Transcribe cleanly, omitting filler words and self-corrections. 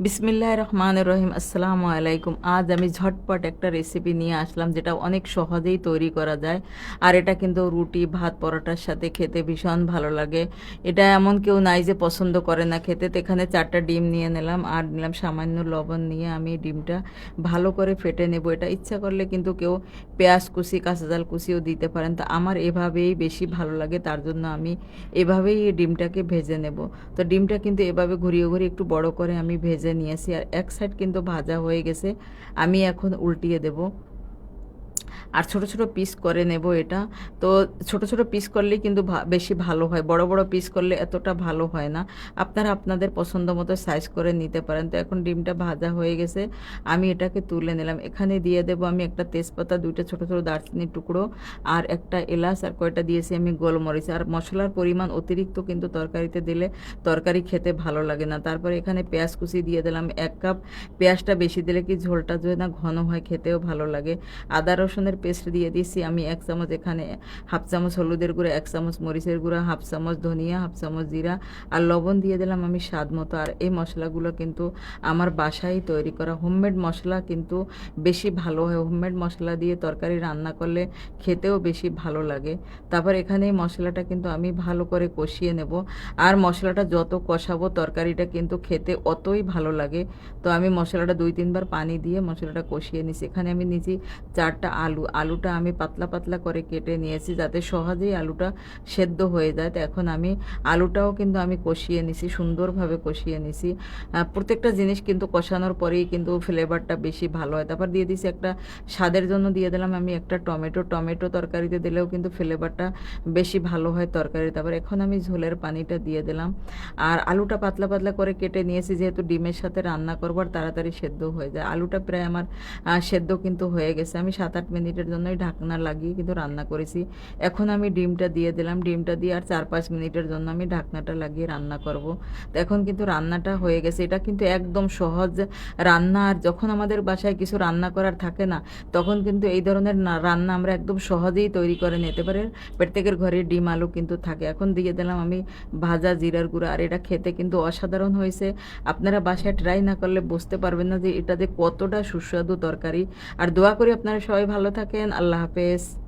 বিসমিল্লাহির রহমানির রহিম। আসসালামু আলাইকুম। আজ আমি ঝটপট একটা রেসিপি নিয়ে আসলাম যেটা অনেক সহজেই তৈরি করা যায়। আর এটা কিন্তু রুটি, ভাত, পরোটার সাথে খেতে ভীষণ ভালো লাগে। এটা এমন কেউ নাই যে পছন্দ করে না খেতে। তো এখানে 4টা ডিম নিয়ে নিলাম, আর নিলাম সামান্য লবণ। নিয়ে আমি ডিমটা ভালো করে ফেটে নেব। এটা ইচ্ছা করলে কিন্তু কেউ পেঁয়াজ কুচি, কাঁচা জাল কুচিও দিতে পারেন। তো আমার এভাবেই বেশি ভালো লাগে, তার জন্য আমি এভাবেই এই ডিমটাকে ভেজে নেব। তো ডিমটা কিন্তু এভাবে ঘুরিয়ে ঘুরিয়ে একটু বড় করে আমি ভেজে নিয়েছি, আর এক সাইড কিন্তু ভাজা হয়ে গেছে। আমি এখন উল্টিয়ে দেব, আর ছোট ছোট পিস করে নেব এটা। তো ছোট ছোট পিস করলেই কিন্তু বেশি ভালো হয়, বড় বড় পিস করলে এতটা ভালো হয় না। আপনারা আপনাদের পছন্দ মতো সাইজ করে নিতে পারেন। তো এখন ডিমটা ভাজা হয়ে গেছে, আমি এটাকে তুলে নিলাম। এখানে দিয়ে দেব আমি একটা তেজপাতা, 2টা ছোট ছোট দারচিনির টুকরো, আর একটা এলাচ, আর কয়টা দিয়েছি আমি গোলমরিচ। আর মশলার পরিমাণ অতিরিক্ত কিন্তু তরকারিতে দিলে তরকারি খেতে ভালো লাগে না। তারপরে এখানে পেঁয়াজ কুচি দিয়ে দিলাম 1 কাপ। পেঁয়াজটা বেশি দিলে কি ঝোলটা যদি না ঘন হয়, খেতেও ভালো লাগে। আদা রসুনের পেস্ট দিয়ে দিয়েছি আমি 1 চামচ। এখানে হাফ চামচ হলুদের গুঁড়া, 1 চামচ মরিচের গুঁড়া, হাফ চামচ ধনিয়া, হাফ চামচ জিরা, আর লবণ দিয়ে দিলাম আমি স্বাদ মতো। আর এই মশলাগুলো কিন্তু আমার বাসায় তৈরি করা হোমমেড মশলা, কিন্তু বেশি ভালো হয়। হোমমেড মশলা দিয়ে তরকারি রান্না করলে খেতেও বেশি ভালো লাগে। তারপর এখানে এই মশলাটা কিন্তু আমি ভালো করে কষিয়ে নেব। আর মশলাটা যত কষাবো তরকারিটা কিন্তু খেতে অতই ভালো লাগে। তো আমি মশলাটা 2-3 বার পানি দিয়ে মশলাটা কষিয়ে নিছি। এখানে আমি নিয়েছি 4টা আলু। আলুটা আমি পাতলা পাতলা করে কেটে নিয়েছি যাতে সহজেই আলুটা সেদ্ধ হয়ে যায়। তো এখন আমি আলুটাও কিন্তু আমি কষিয়ে নিছি, সুন্দরভাবে কষিয়ে নিছি। প্রত্যেকটা জিনিস কিন্তু কষানোর পরেই কিন্তু ফ্লেভারটা বেশি ভালো হয়। তারপর দিয়ে দিছি একটা স্বাদের জন্য দিয়ে দিলাম আমি একটা টমেটো। টমেটো তরকারিতে দিলেও কিন্তু ফ্লেভারটা বেশি ভালো হয় তরকারি। তারপর এখন আমি ঝোলের পানিটা দিয়ে দিলাম। আর আলুটা পাতলা পাতলা করে কেটে নিয়েছি, যেহেতু ডিমের সাথে রান্না করবো আর তাড়াতাড়ি সেদ্ধ হয়ে যায়। আলুটা প্রায় আমার সেদ্ধ কিন্তু হয়ে গেছে। আমি 7-8 মিনিটের জন্যই ঢাকনা লাগিয়ে কিন্তু রান্না করেছি। এখন আমি ডিমটা দিয়ে দিলাম। ডিমটা দিয়ে আর 4-5 মিনিটের জন্য আমি ঢাকনাটা লাগিয়ে রান্না করব। তো এখন কিন্তু রান্নাটা হয়ে গেছে। এটা কিন্তু একদম সহজ রান্না। আর যখন আমাদের বাসায় কিছু রান্না করার থাকে না, তখন কিন্তু এই ধরনের রান্না আমরা একদম সহজেই তৈরি করে নিতে পারি। প্রত্যেকের ঘরে ডিম আলু কিন্তু থাকে। এখন দিয়ে দিলাম আমি ভাজা জিরার গুঁড়া। আর এটা খেতে কিন্তু অসাধারণ হয়েছে। আপনারা বাসায় ট্রাই না করলে বুঝতে পারবেন না যে এটাতে কতটা সুস্বাদু তরকারি। আর দোয়া করি আপনারা সবাই ভালো থাকেন। আল্লাহ হাফেজ।